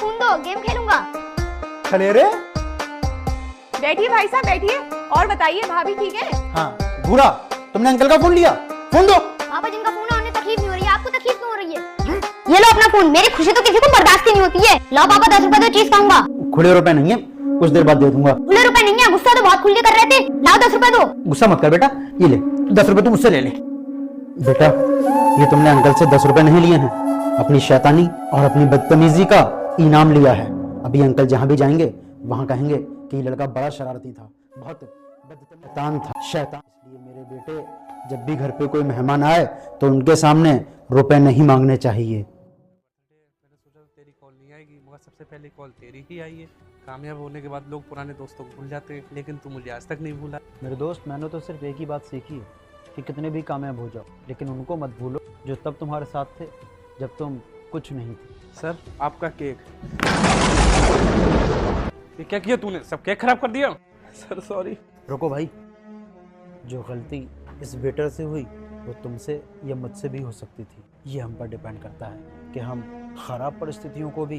Phone दो, game खेलूंगा। चले रे। बैठिए भाई साहब बैठिए, और बताइए भाभी ठीक है? हाँ भूरा, तुमने अंकल का फोन लिया? फोन दो। पापा जिनका फोन है उन्हें तकलीफ नहीं हो रही है, आपको तकलीफ क्यों हो रही है? ये लो अपना फोन, मेरी खुशी तो किसी को बर्दाश्त ही नहीं होती है। लो पापा 10 रुपए दो, चीज खाऊंगा। खुले रुपए नहीं है, कुछ देर बाद दे दूंगा। खुले रुपए नहीं है, गुस्सा तो बहुत खुल के कर रहे थे। लाओ 10 रुपए दो। गुस्सा मत कर बेटा, ये ले 10 रुपए, तुम मुझसे ले ले। बेटा ये तुमने अंकल से 10 रुपए नहीं लिए हैं, अपनी शैतानी और अपनी बदतमीजी का इनाम लिया है। अभी अंकल जहां भी जाएंगे वहां कहेंगे कि ये लड़का बड़ा शरारती था, बहुत शैतान था, शैतान। इसलिए मेरे बेटे जब भी घर पे कोई मेहमान आए तो उनके सामने रुपए नहीं मांगने चाहिए। मैंने सोचा तेरी कॉल नहीं आएगी, मगर सबसे पहले कॉल तेरी ही आई है। कामयाब होने के बाद लोग पुराने दोस्तों को भूल जाते हैं, लेकिन तू मुझे आज तक नहीं भूला। मेरे दोस्त, मैंने तो सिर्फ एक ही बात सीखी है कि कितने भी कामयाब हो जाओ, लेकिन उनको मत भूलो जो तब तुम्हारे साथ थे जब तुम कुछ नहीं थे। सर आपका केक। ये क्या किया तूने? सब केक खराब कर दिया। Sir sorry. रुको भाई, जो गलती इस वेटर से हुई वो तुमसे या मुझसे भी हो सकती थी। ये हम पर डिपेंड करता है कि हम खराब परिस्थितियों को भी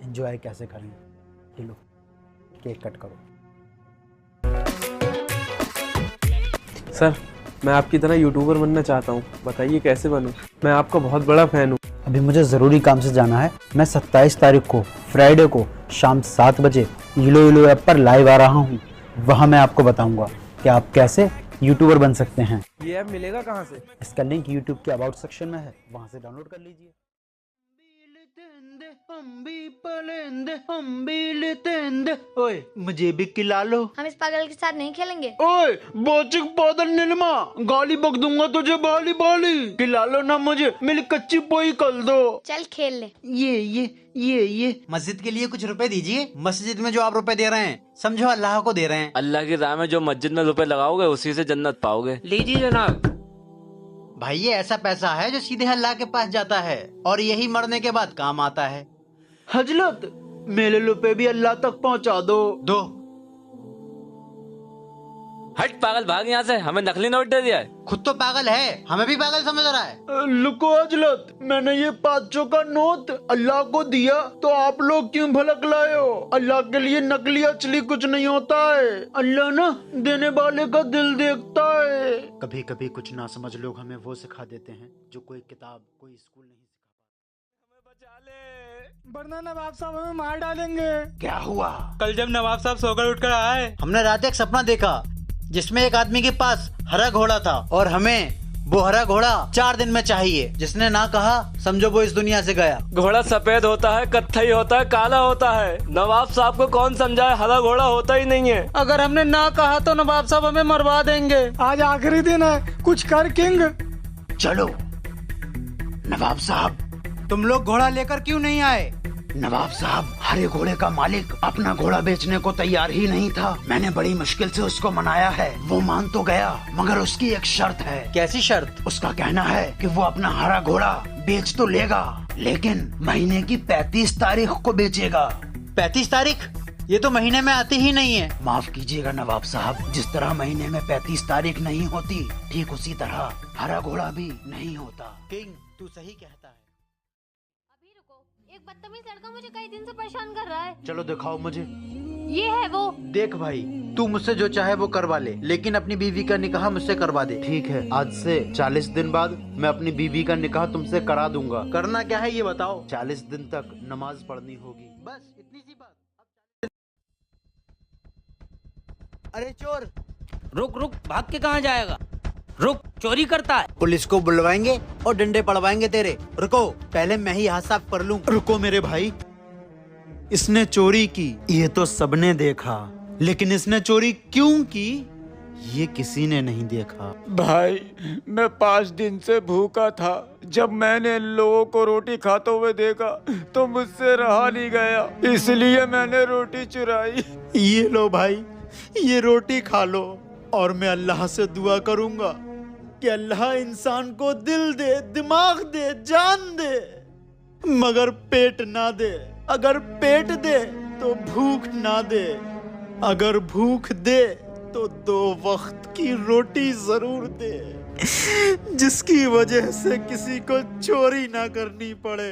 एंजॉय कैसे करें। ये लो केक कट करो। सर मैं आपकी तरह यूट्यूबर बनना चाहता हूँ, बताइए कैसे बनूँ? मैं आपका बहुत बड़ा फैन हूँ। अभी मुझे ज़रूरी काम से जाना है। मैं 27 तारीख को फ्राइडे को शाम 7 बजे इलो ऐप पर लाइव आ रहा हूँ। वहाँ मैं आपको बताऊँगा कि आप कैसे यूट्यूबर बन सकते हैं। ये ऐप मिलेगा कहाँ से? इसका लिंक यूट्यूब के अबाउट सेक्शन में है, वहाँ से डाउनलोड कर लीजिए। ओए मुझे भी खिला लो। हम इस पागल के साथ नहीं खेलेंगे। ओए बोचिक पादर नीलमा, गाली बक दूंगा तुझे बाली बाली। खिला लो ना मुझे, मेरी कच्ची पोई कर दो। चल खेल ले। ये मस्जिद के लिए कुछ रुपए दीजिए। मस्जिद में जो आप रुपए दे रहे हैं समझो अल्लाह को दे रहे हैं। अल्लाह की राह में जो मस्जिद में रुपए लगाओगे उसी से जन्नत पाओगे। लीजिए जनाब। भाई ये ऐसा पैसा है जो सीधे अल्लाह के पास जाता है और यही मरने के बाद काम आता है। हजरत मेरे रुपए भी अल्लाह तक पहुंचा दो। हट पागल, भाग यहाँ से, हमें नकली नोट दे दिया है। खुद तो पागल है, हमें भी पागल समझ रहा है। लुको हजरत, मैंने ये 500 का नोट अल्लाह को दिया तो आप लोग क्यों भड़क लाए हो? अल्लाह के लिए नकली असली कुछ नहीं होता है। अल्लाह ना देने वाले का दिल देखता है। कभी कभी कुछ ना समझ लोग हमें वो सिखा देते हैं जो कोई किताब कोई स्कूल नहीं सिखा पाता। बचा ले, वरना नवाब साहब हमें मार डालेंगे। क्या हुआ? कल जब नवाब साहब सोकर उठकर आए, हमने रात एक सपना देखा जिसमें एक आदमी के पास हरा घोड़ा था और हमें वो हरा घोड़ा 4 दिन में चाहिए। जिसने ना कहा समझो वो इस दुनिया से गया। घोड़ा सफेद होता है, कत्थई होता है, काला होता है। नवाब साहब को कौन समझाए, हरा घोड़ा होता ही नहीं है। अगर हमने ना कहा तो नवाब साहब हमें मरवा देंगे। आज आखिरी दिन है, कुछ कर किंग। चलो नवाब साहब, तुम लोग घोड़ा लेकर क्यों नहीं आए? नवाब साहब, हरे घोड़े का मालिक अपना घोड़ा बेचने को तैयार ही नहीं था। मैंने बड़ी मुश्किल से उसको मनाया है, वो मान तो गया, मगर उसकी एक शर्त है। कैसी शर्त? उसका कहना है कि वो अपना हरा घोड़ा बेच तो लेगा, लेकिन महीने की 35 तारीख को बेचेगा। 35 तारीख? ये तो महीने में आती ही नहीं है। माफ कीजिएगा नवाब साहब, जिस तरह महीने में 35 तारीख नहीं होती, ठीक उसी तरह हरा घोड़ा भी नहीं होता। किंग तू सही कहता है। अभी रुको, एक बदतमीज लड़का मुझे कई दिन से परेशान कर रहा है। चलो दिखाओ मुझे। ये है वो। देख भाई, तू मुझसे जो चाहे वो करवा ले, लेकिन अपनी बीवी का निकाह मुझसे करवा दे। ठीक है, आज से 40 दिन बाद मैं अपनी बीवी का निकाह तुमसे करा दूंगा। करना क्या है ये बताओ? 40 दिन तक नमाज पढ़नी होगी, बस इतनी सी बात। अरे चोर, रुक रुक, भाग के कहाँ जाएगा? रुक, चोरी करता है। पुलिस को बुलवाएंगे और डंडे पड़वाएंगे तेरे। रुको, पहले मैं ही हाथ साफ कर लूं। रुको मेरे भाई, इसने चोरी की ये तो सबने देखा, लेकिन इसने चोरी क्यों की ये किसी ने नहीं देखा। भाई मैं 5 दिन से भूखा था। जब मैंने लोगों को रोटी खाते हुए देखा तो मुझसे रहा नहीं गया, इसलिए मैंने रोटी चुराई। ये लो भाई, ये रोटी खा लो और मैं अल्लाह से दुआ करूंगा कि अल्लाह इंसान को दिल दे, दिमाग दे, जान दे, मगर पेट ना दे। अगर पेट दे तो भूख ना दे, अगर भूख दे तो 2 वक्त की रोटी जरूर दे, जिसकी वजह से किसी को चोरी ना करनी पड़े।